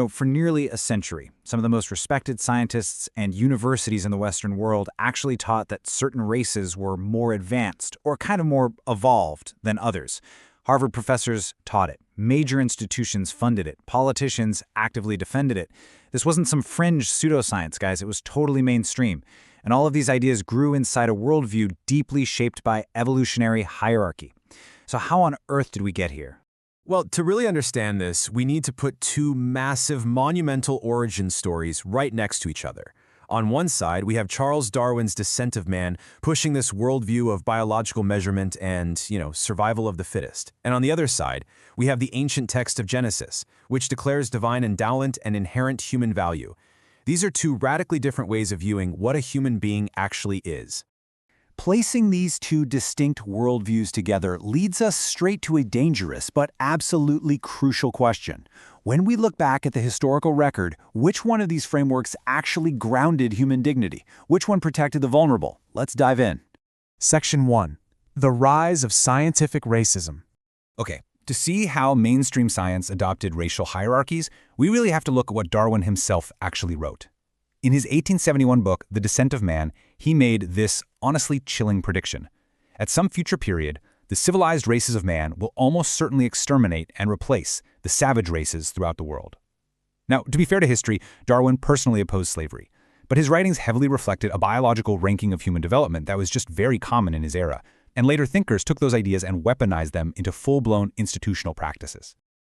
For nearly a century, some of the most respected scientists and universities in the Western world actually taught that certain races were more advanced or kind of more evolved than others. Harvard professors taught it. Major institutions funded it. Politicians actively defended it. This wasn't some fringe pseudoscience, guys. It was totally mainstream. And all of these ideas grew inside a worldview deeply shaped by evolutionary hierarchy. So how on earth did we get here? Well, to really understand this, we need to put two massive, monumental origin stories right next to each other. On one side, we have Charles Darwin's Descent of Man, pushing this worldview of biological measurement and, survival of the fittest. And on the other side, we have the ancient text of Genesis, which declares divine endowment and inherent human value. These are two radically different ways of viewing what a human being actually is. Placing these two distinct worldviews together leads us straight to a dangerous but absolutely crucial question. When we look back at the historical record, which one of these frameworks actually grounded human dignity? Which one protected the vulnerable? Let's dive in. Section 1. The Rise of Scientific Racism. Okay, to see how mainstream science adopted racial hierarchies, we really have to look at what Darwin himself actually wrote. In his 1871 book, The Descent of Man, he made this honestly chilling prediction. At some future period, the civilized races of man will almost certainly exterminate and replace the savage races throughout the world. Now, to be fair to history, Darwin personally opposed slavery, but his writings heavily reflected a biological ranking of human development that was just very common in his era, and later thinkers took those ideas and weaponized them into full-blown institutional practices.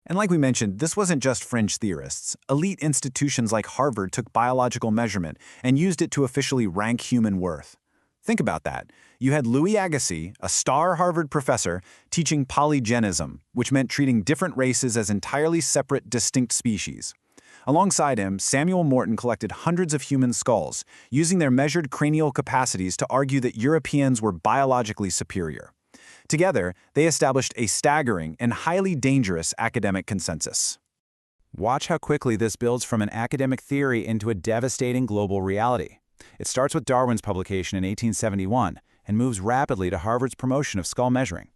And like we mentioned, this wasn't just fringe theorists. Elite institutions like Harvard took biological measurement and used it to officially rank human worth. Think about that. You had Louis Agassiz, a star Harvard professor, teaching polygenism, which meant treating different races as entirely separate, distinct species. Alongside him, Samuel Morton collected hundreds of human skulls, using their measured cranial capacities to argue that Europeans were biologically superior. Together, they established a staggering and highly dangerous academic consensus. Watch how quickly this builds from an academic theory into a devastating global reality. It starts with Darwin's publication in 1871 and moves rapidly to Harvard's promotion of skull measuring.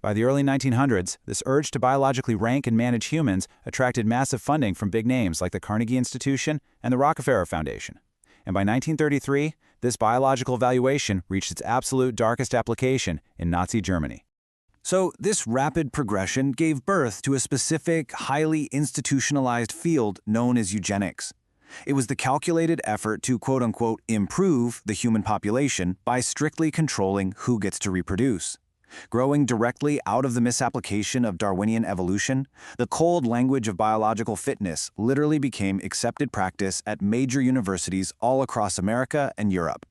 By the early 1900s, this urge to biologically rank and manage humans attracted massive funding from big names like the Carnegie Institution and the Rockefeller Foundation. And by 1933, this biological valuation reached its absolute darkest application in Nazi Germany. So this rapid progression gave birth to a specific, highly institutionalized field known as eugenics. It was the calculated effort to quote-unquote improve the human population by strictly controlling who gets to reproduce. Growing directly out of the misapplication of Darwinian evolution, the cold language of biological fitness literally became accepted practice at major universities all across America and Europe.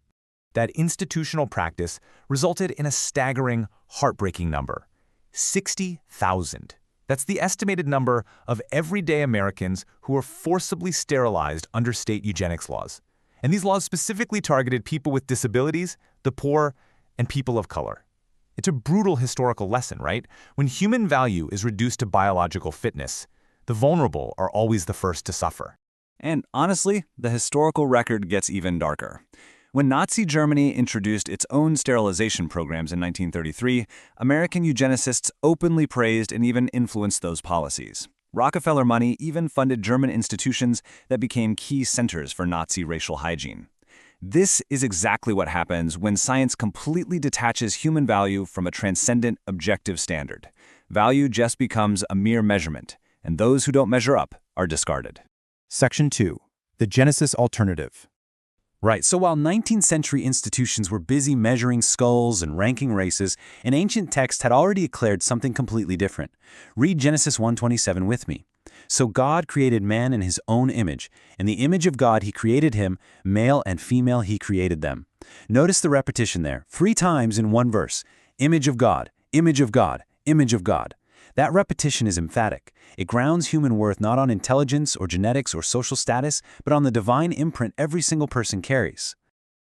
That institutional practice resulted in a staggering, heartbreaking number: 60,000. That's the estimated number of everyday Americans who were forcibly sterilized under state eugenics laws. And these laws specifically targeted people with disabilities, the poor, and people of color. It's a brutal historical lesson, right? When human value is reduced to biological fitness, the vulnerable are always the first to suffer. And honestly, the historical record gets even darker. When Nazi Germany introduced its own sterilization programs in 1933, American eugenicists openly praised and even influenced those policies. Rockefeller money even funded German institutions that became key centers for Nazi racial hygiene. This is exactly what happens when science completely detaches human value from a transcendent, objective standard. Value just becomes a mere measurement, and those who don't measure up are discarded. Section 2. The Genesis Alternative. Right, so while 19th century institutions were busy measuring skulls and ranking races, an ancient text had already declared something completely different. Read Genesis 1:27 with me. So God created man in his own image. In the image of God he created him, male and female he created them. Notice the repetition there, 3 times in one verse. Image of God, image of God, image of God. That repetition is emphatic. It grounds human worth not on intelligence or genetics or social status, but on the divine imprint every single person carries.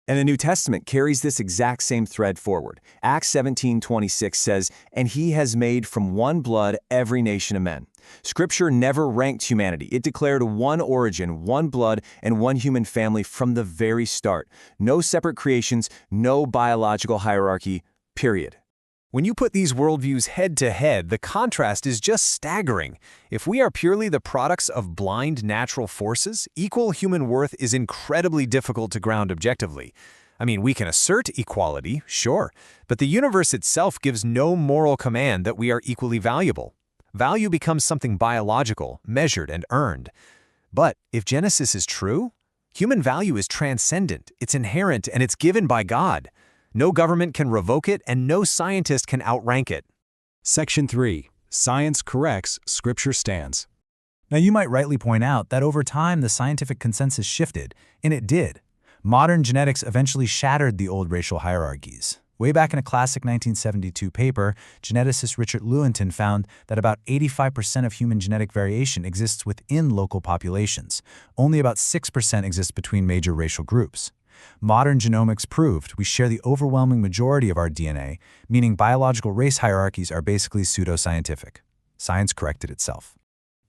And the New Testament carries this exact same thread forward. Acts 17:26 says, "And he has made from one blood every nation of men." Scripture never ranked humanity. It declared one origin, one blood, and one human family from the very start. No separate creations, no biological hierarchy, period. When you put these worldviews head to head, the contrast is just staggering. If we are purely the products of blind natural forces, equal human worth is incredibly difficult to ground objectively. I mean, we can assert equality, sure, but the universe itself gives no moral command that we are equally valuable. Value becomes something biological, measured, and earned. But if Genesis is true, human value is transcendent, it's inherent, and it's given by God. No government can revoke it, and no scientist can outrank it. Section 3. Science corrects, Scripture stands. Now, you might rightly point out that over time the scientific consensus shifted, and it did. Modern genetics eventually shattered the old racial hierarchies. Way back in a classic 1972 paper, geneticist Richard Lewontin found that about 85% of human genetic variation exists within local populations. Only about 6% exists between major racial groups. Modern genomics proved we share the overwhelming majority of our DNA, meaning biological race hierarchies are basically pseudoscientific. Science corrected itself.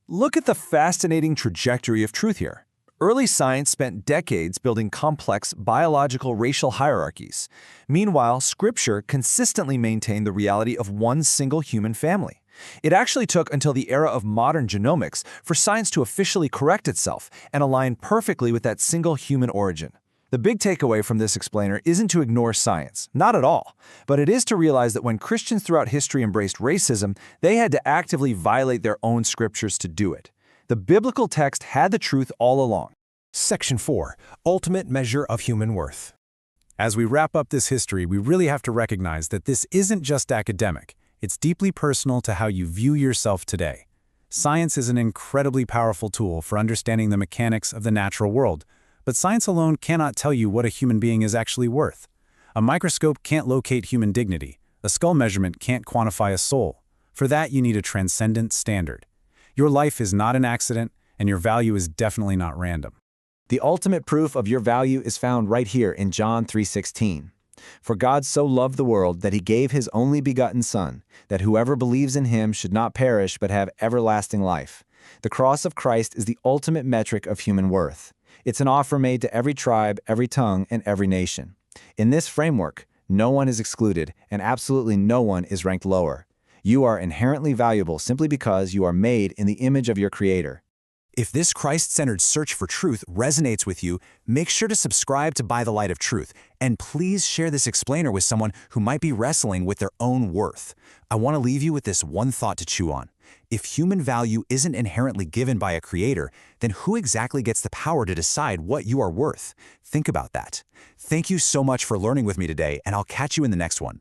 Look at the fascinating trajectory of truth here. Early science spent decades building complex biological racial hierarchies. Meanwhile, Scripture consistently maintained the reality of one single human family. It actually took until the era of modern genomics for science to officially correct itself and align perfectly with that single human origin. The big takeaway from this explainer isn't to ignore science, not at all, but it is to realize that when Christians throughout history embraced racism, they had to actively violate their own scriptures to do it. The biblical text had the truth all along. Section 4. Ultimate measure of human worth. As we wrap up this history, we really have to recognize that this isn't just academic. It's deeply personal to how you view yourself today. Science is an incredibly powerful tool for understanding the mechanics of the natural world, but science alone cannot tell you what a human being is actually worth. A microscope can't locate human dignity. A skull measurement can't quantify a soul. For that, you need a transcendent standard. Your life is not an accident, and your value is definitely not random. The ultimate proof of your value is found right here in John 3:16. For God so loved the world that he gave his only begotten Son, that whoever believes in him should not perish but have everlasting life. The cross of Christ is the ultimate metric of human worth. It's an offer made to every tribe, every tongue, and every nation. In this framework, no one is excluded, and absolutely no one is ranked lower. You are inherently valuable simply because you are made in the image of your Creator. If this Christ-centered search for truth resonates with you, make sure to subscribe to By the Light of Truth, and please share this explainer with someone who might be wrestling with their own worth. I want to leave you with this one thought to chew on. If human value isn't inherently given by a creator, then who exactly gets the power to decide what you are worth? Think about that. Thank you so much for learning with me today, and I'll catch you in the next one.